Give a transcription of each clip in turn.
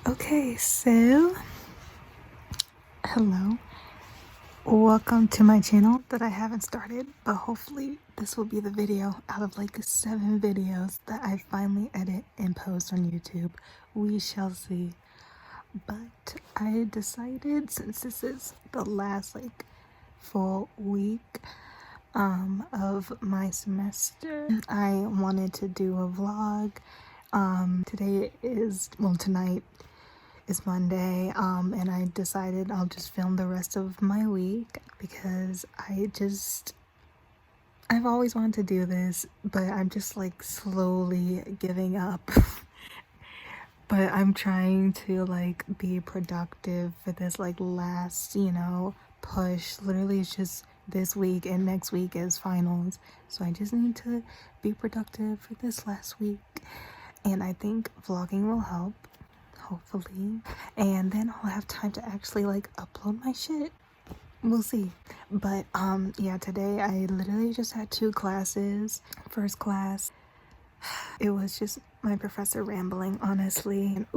Okay, so hello, welcome to my channel that I haven't started, but hopefully this will be the video out of like 7 videos that I finally edit and post on YouTube. We shall see. But I decided, since this is the last like full week of my semester, I wanted to do a vlog. Tonight is Monday, and I decided I'll just film the rest of my week because I've always wanted to do this, but I'm just like slowly giving up. But I'm trying to like be productive for this like last, push. Literally it's just this week and next week is finals. So I just need to be productive for this last week. And I think vlogging will help, hopefully. And then I'll have time to actually like upload my shit. We'll see. But yeah, today I literally just had 2 classes. First class, it was just my professor rambling, honestly. And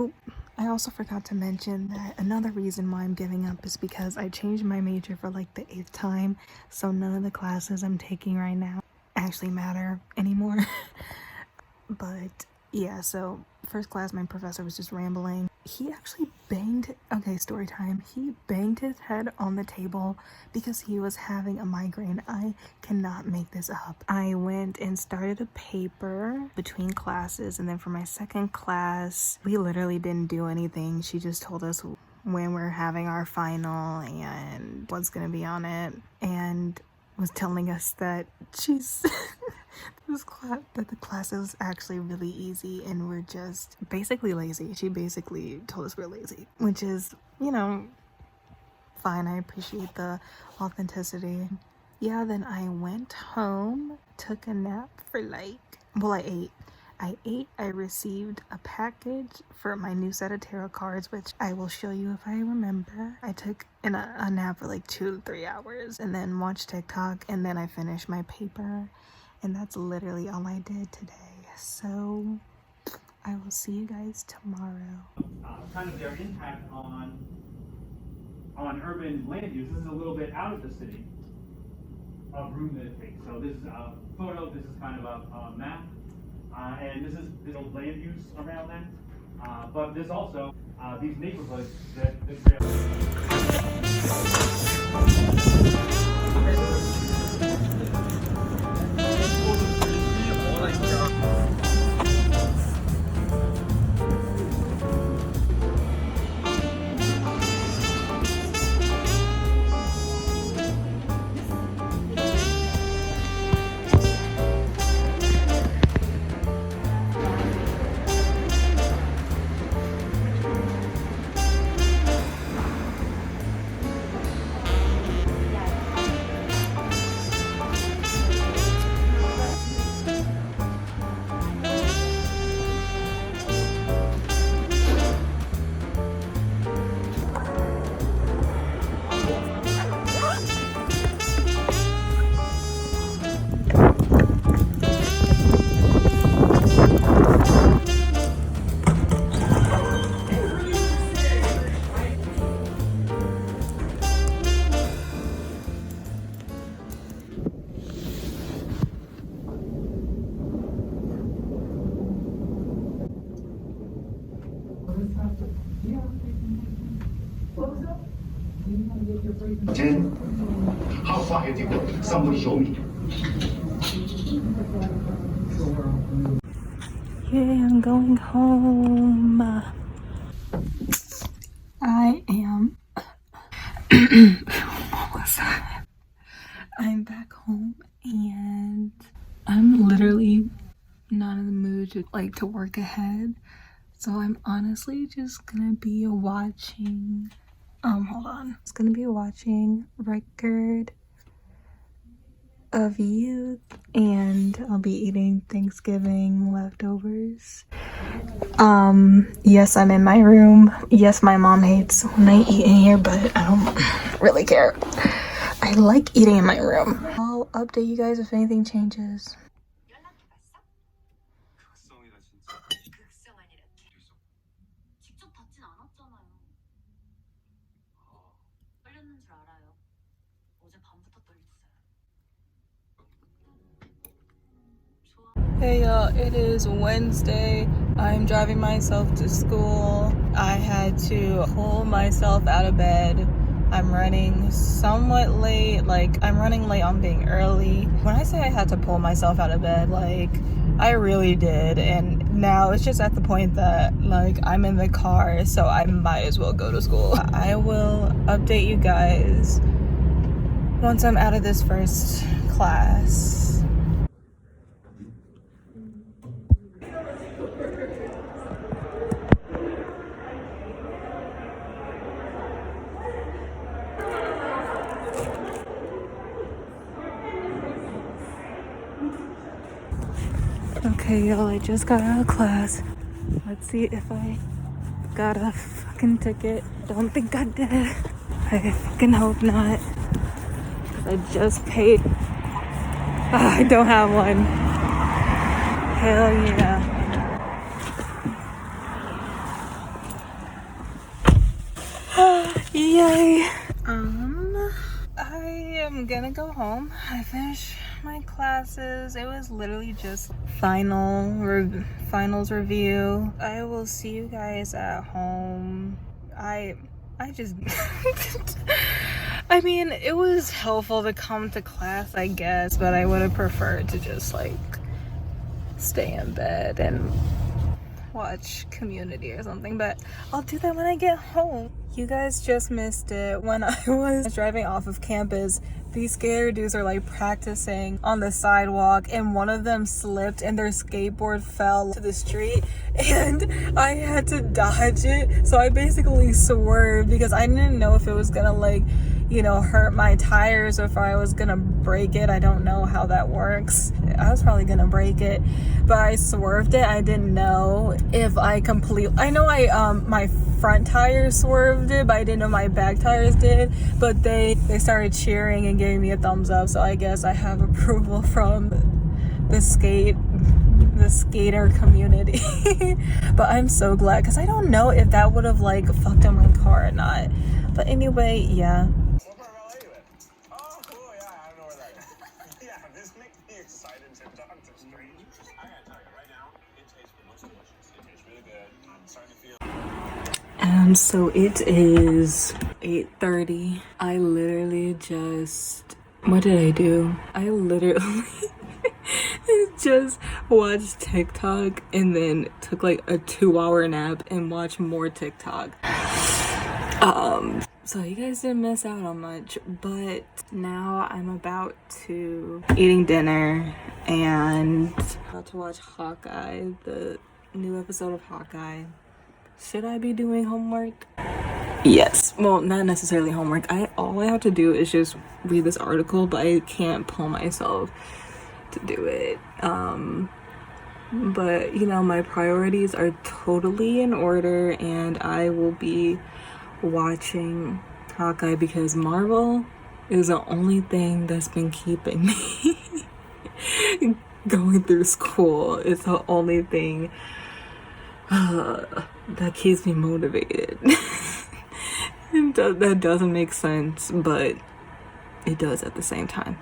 I also forgot to mention that another reason why I'm giving up is because I changed my major for like the 8th time. So none of the classes I'm taking right now actually matter anymore. But yeah, so first class, my professor was just rambling. He actually story time. He banged his head on the table because he was having a migraine. I cannot make this up. I went and started a paper between classes, and then for my second class, we literally didn't do anything. She just told us when we're having our final and what's gonna be on it, and was telling us that she's that the class is actually really easy and we're just basically lazy. She basically told us we're lazy, which is, fine. I appreciate the authenticity. Yeah, then I went home, took a nap for I received a package for my new set of tarot cards, which I will show you if I remember. I took a nap for like 2 to 3 hours and then watched TikTok, and then I finished my paper, and that's literally all I did today. So I will see you guys tomorrow. Kind of their impact on urban land use. This is a little bit out of the city of room that it takes. So this is a photo, this is kind of a map. And this is land use around that. But there's also these neighborhoods that How far have you got? Somebody show me. Yeah, I'm going home. I am what was that? I'm back home and I'm literally not in the mood to work ahead. So I'm honestly just gonna be watching hold on. It's gonna be watching Record of Youth, and I'll be eating Thanksgiving leftovers. Yes, I'm in my room. Yes, my mom hates when I eat in here, but I don't really care. I like eating in my room. I'll update you guys if anything changes. 직접 닿진 않았잖아요. 떨렸는 줄 알아요. 어제 밤부터 떨렸어요. Hey y'all, it is Wednesday. I'm driving myself to school. I had to pull myself out of bed. I'm running somewhat late, I'm running late on being early. When I say I had to pull myself out of bed, I really did. And now it's just at the point that I'm in the car, so I might as well go to school. I will update you guys once I'm out of this first class. Okay, y'all, I just got out of class. Let's see if I got a fucking ticket. Don't think I did. I fucking hope not. I just paid. I don't have one. Hell yeah. Yay. I am gonna go home. I finished my classes. It was literally just finals review. I will see you guys at home. I just I mean, it was helpful to come to class, I guess, but I would have preferred to just stay in bed and watch Community or something, but I'll do that when I get home. You guys just missed it. When I was driving off of campus, these skater dudes are practicing on the sidewalk, and one of them slipped and their skateboard fell to the street, and I had to dodge it. So I basically swerved because I didn't know if it was gonna hurt my tires or if I was gonna break it. I don't know how that works. I was probably gonna break it, but I swerved it. I didn't know if I know my front tires swerved it, but I didn't know my back tires did. But they started cheering and giving me a thumbs up, so I guess I have approval from the skater community. But I'm so glad, because I don't know if that would have fucked up my car or not. But anyway, yeah. What part of LA you in? Oh, cool, yeah, I don't know where that is. Yeah, this makes me excited to talk to strangers. I gotta tell you, right now, it tastes the most delicious. It tastes really good. I'm starting to feel... So it is 8:30. I literally just... What did I do? I literally just watched TikTok and then took a 2-hour nap and watched more TikTok. So you guys didn't miss out on much, but now I'm about to eating dinner and about to watch Hawkeye, the new episode of Hawkeye. Should I be doing homework? Yes. Well, not necessarily homework. All I have to do is just read this article, but I can't pull myself to do it. But my priorities are totally in order, and I will be watching Hawkeye because Marvel is the only thing that's been keeping me going through school. It's the only thing that keeps me motivated. That doesn't make sense, but it does at the same time.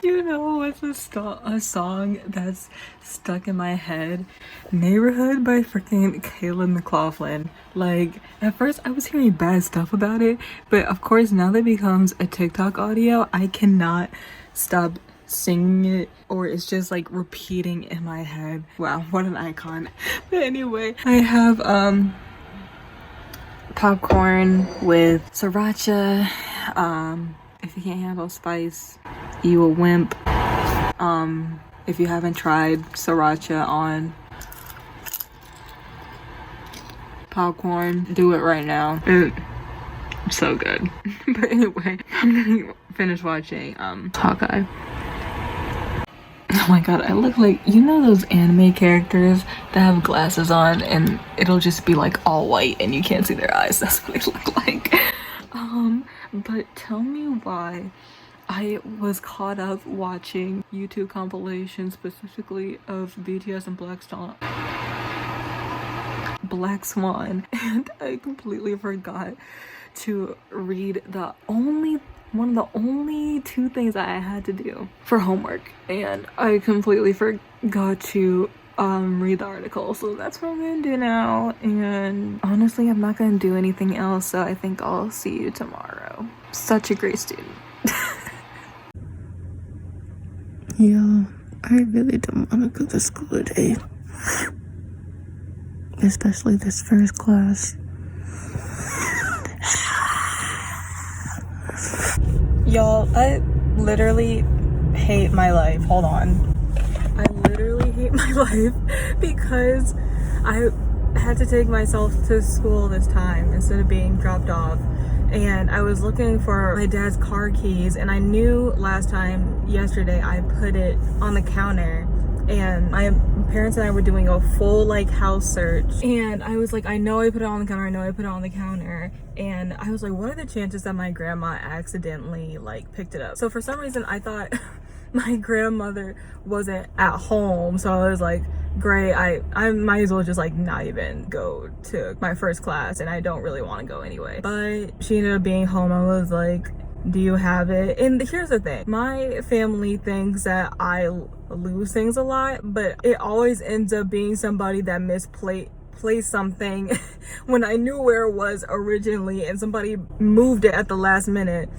What's a song that's stuck in my head? Neighborhood by freaking Caleb McLaughlin. At first I was hearing bad stuff about it, but of course now that it becomes a TikTok audio, I cannot stop singing it, or it's just repeating in my head. Wow, what an icon. But anyway, I have popcorn with sriracha. If you can't handle spice, you a wimp. If you haven't tried sriracha on popcorn, do it right now. It's so good. But anyway, I'm gonna finish watching Hawkeye. Oh my god, I look like, those anime characters that have glasses on and it'll just be all white and you can't see their eyes. That's what they look like. But tell me why I was caught up watching YouTube compilations, specifically of BTS and Black Black Swan, and I completely forgot to read one of the only two things that I had to do for homework, and I completely forgot to read the article. So that's what I'm gonna do now, and honestly I'm not gonna do anything else, so I think I'll see you tomorrow. Such a great student. Yo, I really don't want to go to school today, especially this first class. Y'all, I literally hate my life. Hold on. I literally hate my life because I had to take myself to school this time instead of being dropped off. And I was looking for my dad's car keys, and I knew yesterday, I put it on the counter, and my parents and I were doing a full like house search, and I was like, I know I put it on the counter, and I was like, what are the chances that my grandma accidentally like picked it up? So for some reason I thought my grandmother wasn't at home, so I was like, great, I might as well just like not even go to my first class, and I don't really want to go anyway. But she ended up being home. I was like, do you have it? And here's the thing, my family thinks that I lose things a lot, but it always ends up being somebody that misplaced something when I knew where it was originally, and somebody moved it at the last minute.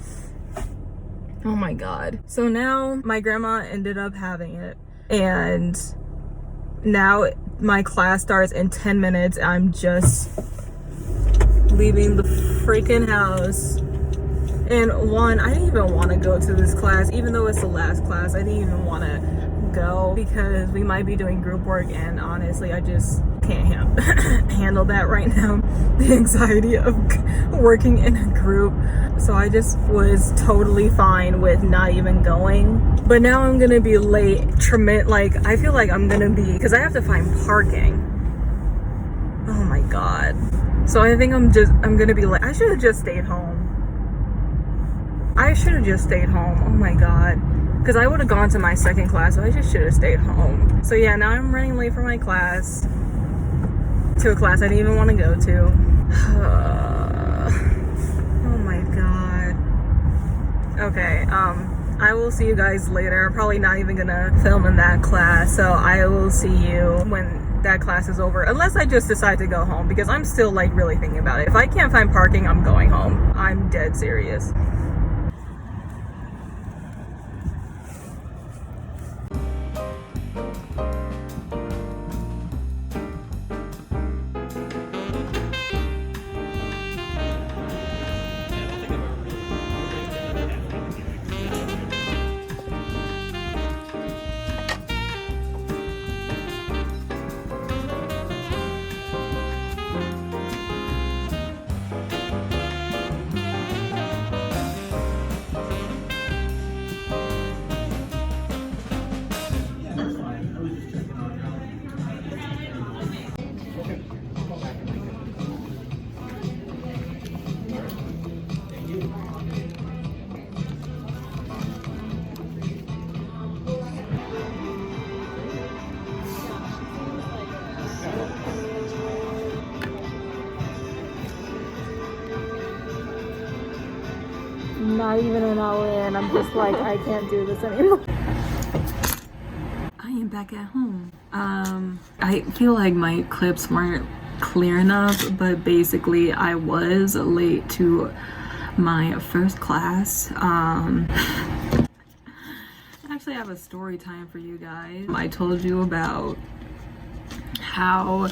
Oh my god. So now my grandma ended up having it, and now my class starts in 10 minutes. I'm just leaving the freaking house. And I didn't even want to go to this class, even though it's the last class. I didn't even want to go because we might be doing group work, and honestly I just can't handle that right now, the anxiety of working in a group. So I just was totally fine with not even going. But now I'm gonna be late, like I feel like I'm gonna be, because I have to find parking. Oh my god. So I think I'm gonna be late. I should have just stayed home. Oh my god, because I would have gone to my second class, so I just should have stayed home. So yeah, now I'm running late for my class, to a class I didn't even want to go to. Oh my god. Okay, I will see you guys later. I'm probably not even gonna film in that class, so I will see you when that class is over, unless I just decide to go home, because I'm still like really thinking about it. If I can't find parking, I'm going home. I'm dead serious. Not even an hour in, I'm just like, I can't do this anymore. I am back at home. I feel like my clips weren't clear enough, but basically I was late to my first class. I actually have a story time for you guys. I told you about how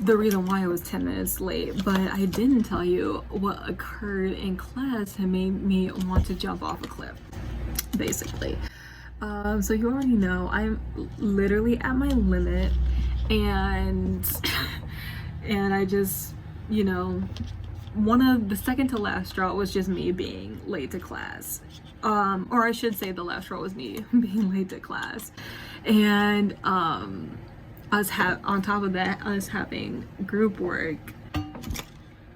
the reason why I was 10 minutes late, but I didn't tell you what occurred in class that made me want to jump off a cliff, basically. So you already know I'm literally at my limit, and I just, you know, the second to last straw was just me being late to class, or I should say the last straw was me being late to class, and on top of that, us having group work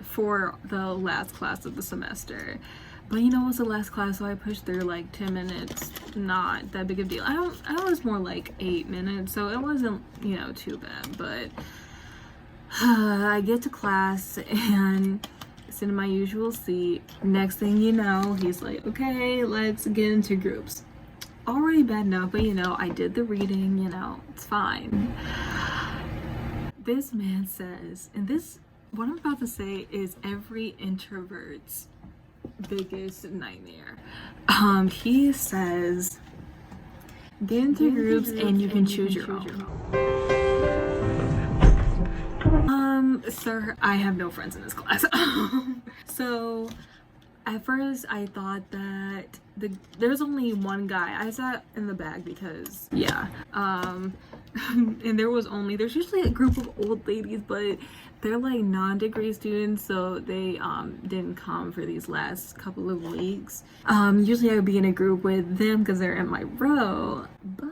for the last class of the semester. But you know, it was the last class, so I pushed through like 10 minutes, not that big of a deal. I was more like 8 minutes, so it wasn't, you know, too bad. But I get to class and sit in my usual seat. Next thing you know, he's like, okay, let's get into groups. Already bad enough, but you know, I did the reading, you know, it's fine. This man says, and this, what I'm about to say is every introvert's biggest nightmare. He says, get into groups and you can choose your own. Sir, I have no friends in this class. So at first I thought that there's only one guy. I sat in the back because yeah. And there's usually a group of old ladies, but they're like non-degree students, so they didn't come for these last couple of weeks. Usually I would be in a group with them because they're in my row, but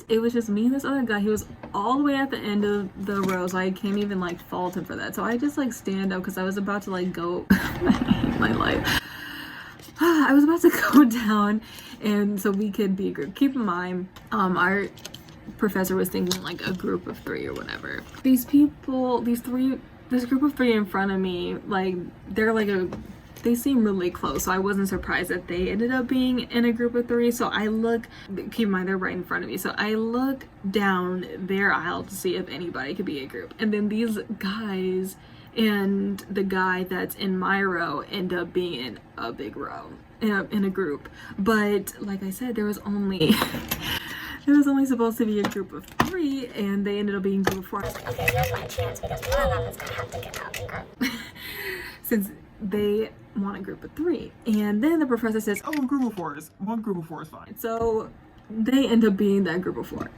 it was just me and this other guy. He was all the way at the end of the row, so I can't even like fault him for that. So I just like stand up because I was about to like go my life. I was about to go down, and so we could be a group. Keep in mind, our professor was thinking like a group of 3 or whatever. This group of 3 in front of me, like they seem really close, so I wasn't surprised that they ended up being in a group of 3. So I look, keep in mind they're right in front of me, so I look down their aisle to see if anybody could be a group, and then these guys and the guy that's in my row end up being in a big row in a group. But like I said, there was only supposed to be a group of 3, and they ended up being group of 4. I was like, okay, here's my chance because one of them is gonna have to get out of the group. Since they want a group of 3. And then the professor says, oh, group of 4 is fine. So they end up being that group of 4.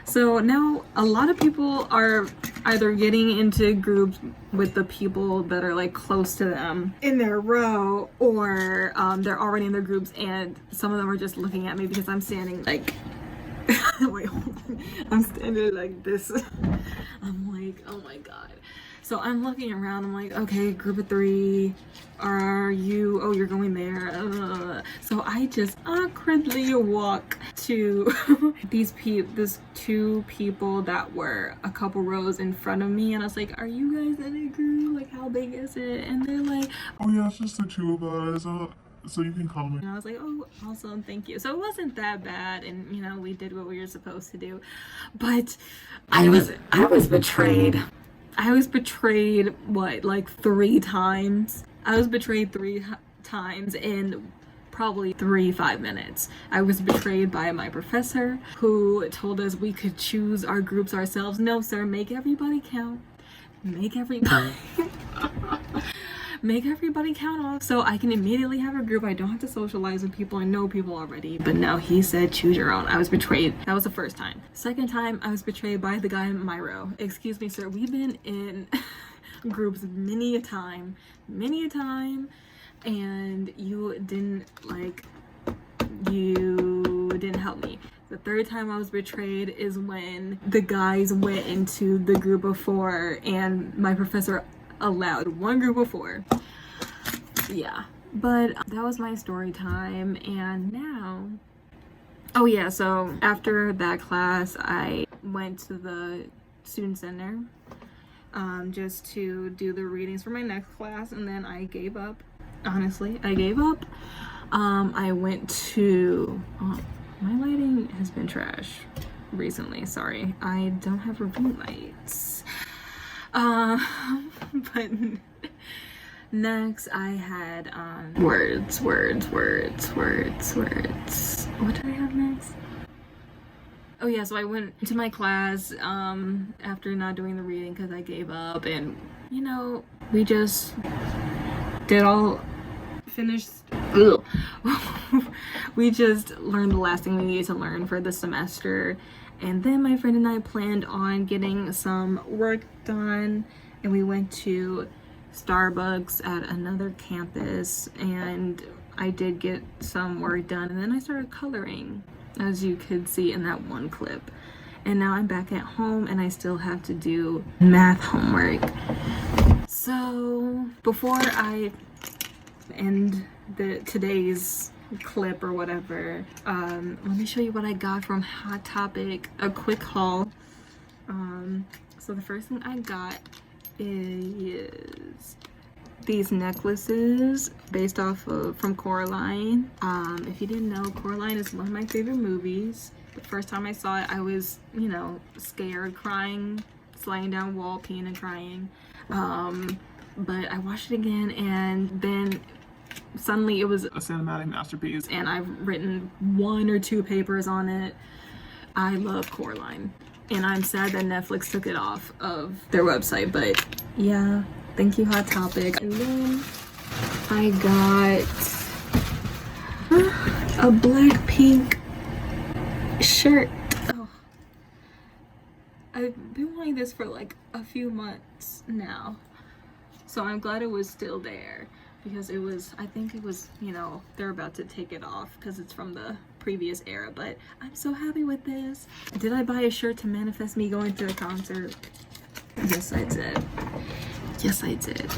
So now a lot of people are either getting into groups with the people that are like close to them in their row, or they're already in their groups, and some of them are just looking at me because I'm standing like wait, I'm standing like this. I'm like, oh my god. So I'm looking around, I'm like, okay, group of 3, are you, oh, you're going there. So I just awkwardly walk to these 2 people that were a couple rows in front of me, and I was like, are you guys in a group? Like, how big is it? And they're like, oh yeah, it's just the 2 of us. So you can call me. And I was like, oh, awesome, thank you. So it wasn't that bad, and you know, we did what we were supposed to do. But I was betrayed. I was betrayed, what, like 3 times? I was betrayed 3 times in probably 3-5 minutes. I was betrayed by my professor, who told us we could choose our groups ourselves. No, sir, make everybody count. Make everybody make everybody count off so I can immediately have a group. I don't have to socialize with people. I know people already. But no, he said choose your own. I was betrayed. That was the first time. Second time, I was betrayed by the guy in my row. Excuse me, sir, we've been in groups many a time, and you didn't help me. The third time I was betrayed is when the guys went into the group of 4 and my professor allowed 1 group of 4. Yeah, but that was my story time. And now, oh yeah, so after that class I went to the student center just to do the readings for my next class, and then I gave up. Honestly, I gave up. I went to my lighting has been trash recently, sorry. I don't have ring lights. But next I had words. What did I have next? Oh yeah, so I went to my class after not doing the reading because I gave up, and you know, we just we just learned the last thing we needed to learn for the semester. And then my friend and I planned on getting some work done, and we went to Starbucks at another campus, and I did get some work done, and then I started coloring, as you could see in that one clip. And now I'm back at home and I still have to do math homework. So before I end today's clip or whatever, let me show you what I got from Hot Topic, a quick haul. So the first thing I got is these necklaces based off of from Coraline. If you didn't know, Coraline is one of my favorite movies. The first time I saw it, I was, you know, scared, crying, sliding down wall, peeing and crying. But I watched it again, and then suddenly it was a cinematic masterpiece, and I've written 1 or 2 papers on it. I love Coraline, and I'm sad that Netflix took it off of their website, but yeah, thank you, Hot Topic. And then I got a Blackpink shirt. Oh, I've been wanting this for like a few months now, so I'm glad it was still there, because it was, I think it was, you know, they're about to take it off because it's from the previous era, but I'm so happy with this. Did I buy a shirt to manifest me going to a concert? Yes, I did. Yes, I did.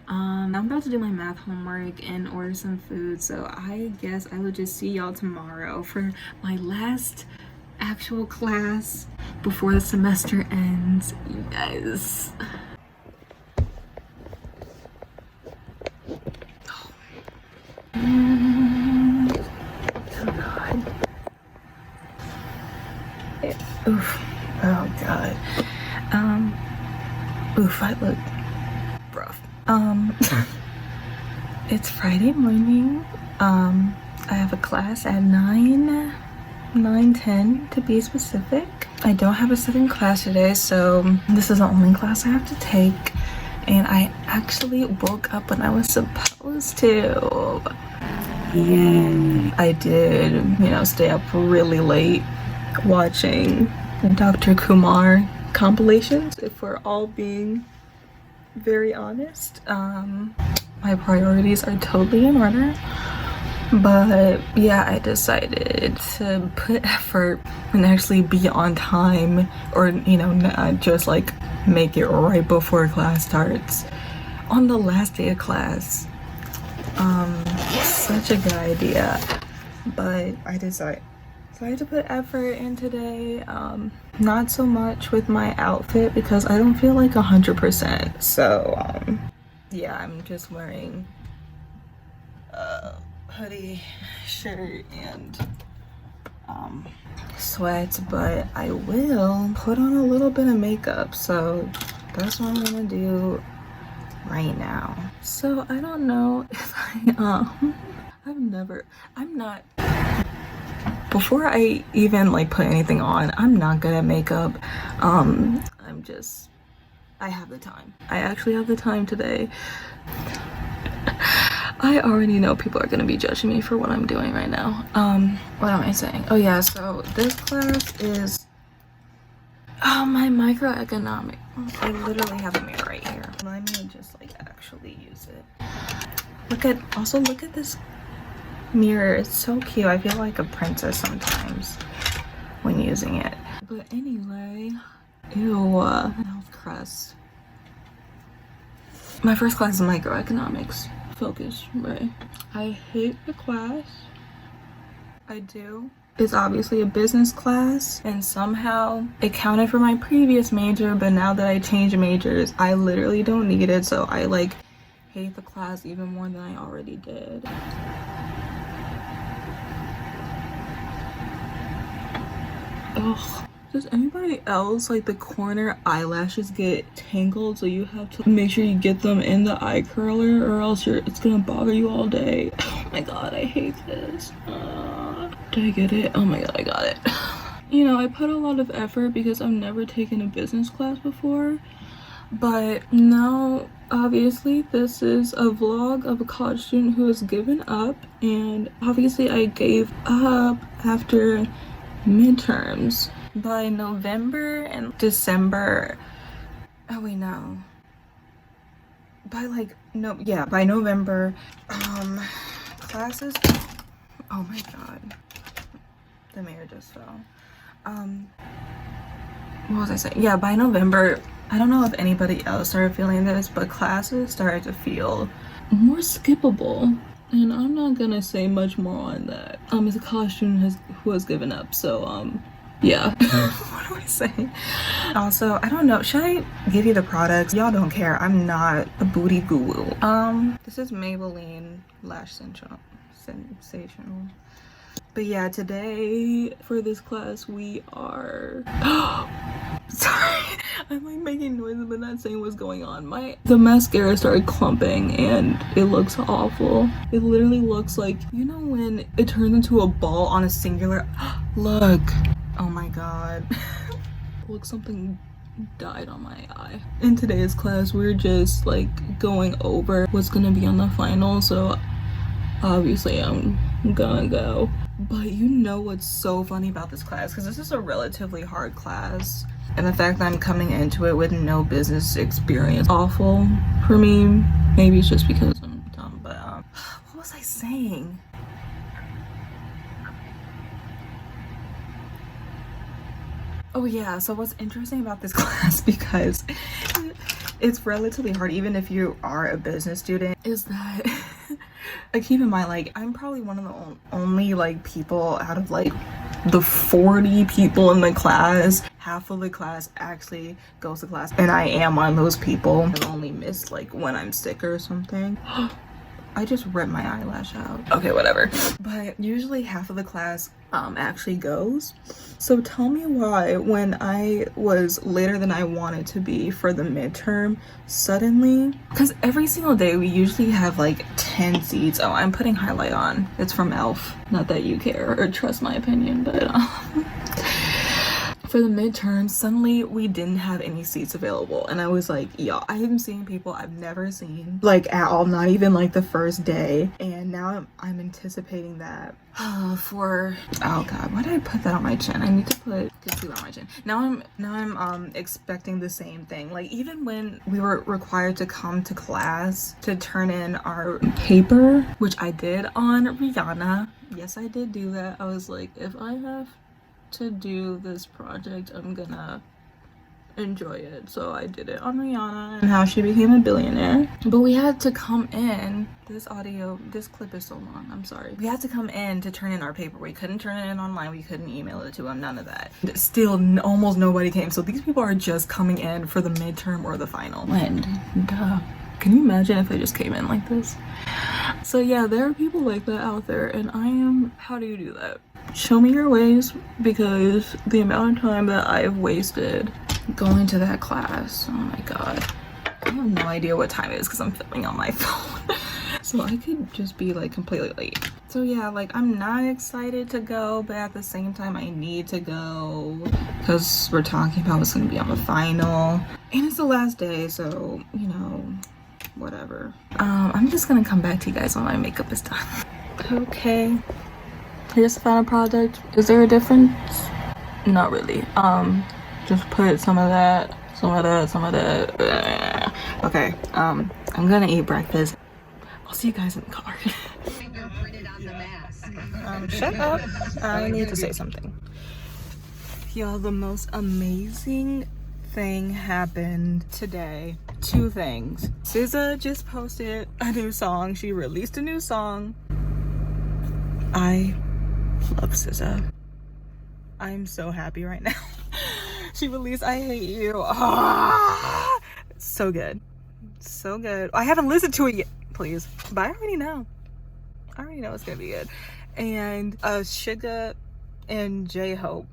I'm about to do my math homework and order some food, so I guess I will just see y'all tomorrow for my last actual class before the semester ends, you guys. Oof. Oh god. Oof, I look rough. It's Friday morning. I have a class at 9:10 to be specific. I don't have a second class today, so this is the only class I have to take. And I actually woke up when I was supposed to. Yay. I did, you know, stay up really late watching Dr. Kumar compilations, if we're all being very honest. My priorities are totally in order, but yeah, I decided to put effort and actually be on time, or, you know, not just like make it right before class starts on the last day of class. Such a good idea, but I decided to put effort in today. Not so much with my outfit because I don't feel like 100%. So yeah, I'm just wearing a hoodie, shirt, and sweats, but I will put on a little bit of makeup. So that's what I'm gonna do right now. So I don't know if I'm not, before I even like put anything on, I'm not good at makeup. I have the time. I actually have the time today. I already know people are gonna be judging me for what I'm doing right now. What am I saying? Oh yeah, so this class is my microeconomic. I literally have a mirror right here. Let me just like actually use it. Look at this mirror. It's so cute. I feel like a princess sometimes when using it. But anyway, ew, health crust. My first class is microeconomics. Focus, right? I hate the class. I do. It's obviously a business class, and somehow it counted for my previous major, but now that I changed majors, I literally don't need it, so I like hate the class even more than I already did. Ugh. Does anybody else, like, the corner eyelashes get tangled, so you have to make sure you get them in the eye curler, or else it's gonna bother you all day? Oh my god, I hate this. Did I get it? Oh my god, I got it. You know, I put a lot of effort because I've never taken a business class before, but now obviously this is a vlog of a college student who has given up, and obviously I gave up after midterms. By November and December, oh wait, no, by November, classes, oh my god, the mirror just fell. What was I saying? Yeah, by November, I don't know if anybody else started feeling this, but classes started to feel more skippable, and I'm not gonna say much more on that. As a college student who has given up, so Yeah. What am I saying? Also, I don't know, should I give you the products? Y'all don't care, I'm not a booty guru. This is Maybelline Lash Sensational. But yeah, today for this class we are sorry, I'm like making noises but not saying what's going on. The mascara started clumping and it looks awful. It literally looks like, you know when it turns into a ball on a singular. Look, oh my god. Look, something died on my eye. In today's class we're just like going over what's gonna be on the final, so obviously I'm gonna go. But you know what's so funny about this class, because this is a relatively hard class, and the fact that I'm coming into it with no business experience, awful for me. Maybe it's just because I'm dumb, but what was I saying? Oh yeah, so what's interesting about this class, because it's relatively hard even if you are a business student, is that I keep in mind, like, I'm probably one of the only like people out of like the 40 people in the class, half of the class actually goes to class, and I am one of those people. I've only missed like when I'm sick or something. I just ripped my eyelash out. Okay, whatever. But usually half of the class actually goes. So tell me why when I was later than I wanted to be for the midterm, suddenly, because every single day we usually have like 10 seats. Oh, I'm putting highlight on. It's from Elf. Not that you care or trust my opinion, but for the midterm, suddenly we didn't have any seats available, and I was like, y'all, I am seeing people I've never seen like at all, not even like the first day, and now I'm anticipating that for, oh god, why did I put that on my chin? I need to put concealer on my chin. Now I'm expecting the same thing. Like, even when we were required to come to class to turn in our paper, which I did on Rihanna. Yes, I did do that. I was like, if I have to do this project, I'm gonna enjoy it, so I did it on Rihanna and how she became a billionaire. But we had to come in, this clip is so long, I'm sorry. We had to come in to turn in our paper. We couldn't turn it in online, we couldn't email it to them, none of that. Still almost nobody came, so these people are just coming in for the midterm or the final. And duh, can you imagine if they just came in like this? So yeah, there are people like that out there, and I am, how do you do that? Show me your ways, because the amount of time that I've wasted going to that class, oh my god, I have no idea what time it is because I'm filming on my phone. So I could just be like completely late. So yeah, like, I'm not excited to go, but at the same time I need to go because we're talking about what's going to be on the final, and it's the last day, so you know, whatever. I'm just gonna come back to you guys when my makeup is done. Okay, here's the final product. Is there a difference? Not really. Just put some of that. Okay, I'm gonna eat breakfast. I'll see you guys in the car. Shut up. I need to say something. Y'all, the most amazing thing happened today. Two things. SZA just posted a new song. She released a new song. I love SZA. I'm so happy right now. She released I Hate You. Oh, so good. So good. I haven't listened to it yet, please. But I already know. I already know it's gonna be good. And Suga and J-Hope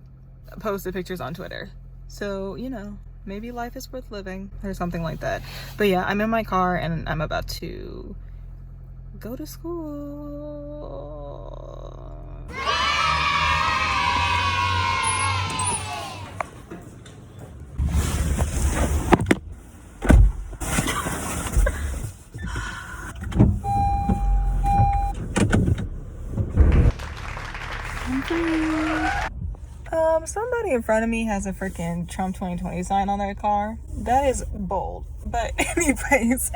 posted pictures on Twitter. So, you know, maybe life is worth living or something like that. But yeah, I'm in my car and I'm about to go to school. Somebody in front of me has a freaking Trump 2020 sign on their car. That is bold. But anyways,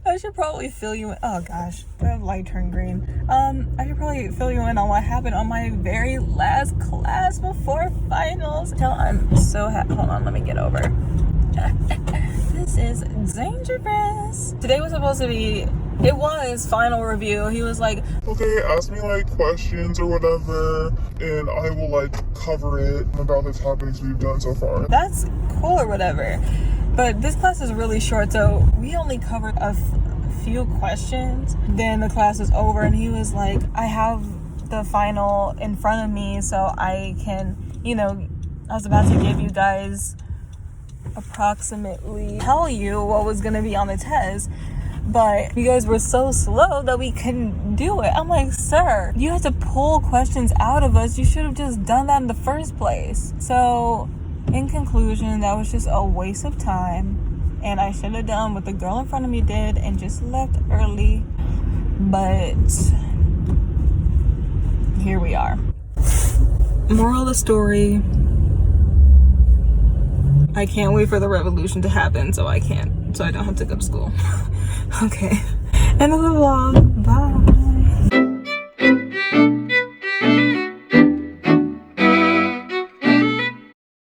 I should probably fill you in. Oh gosh, the light turned green. I should probably fill you in on what happened on my very last class before finals. I'm so happy. Hold on, let me get over. This This is dangerous. Today was supposed to be, it was final review. He was like, okay, ask me like questions or whatever, and I will like cover it about the topics we've done so far. that's cool or whatever. But this class is really short, so we only covered a few questions. Then the class is over, and he was like, I have the final in front of me, so I can, you know, I was about to give you guys approximately tell you what was gonna be on the test, but you guys were so slow that we couldn't do it. I'm like, sir, you had to pull questions out of us. You should have just done that in the first place. So in conclusion, that was just a waste of time, and I should have done what the girl in front of me did and just left early. But here we are. Moral of the story, I can't wait for the revolution to happen so I don't have to go to school. Okay, end of the vlog. Bye.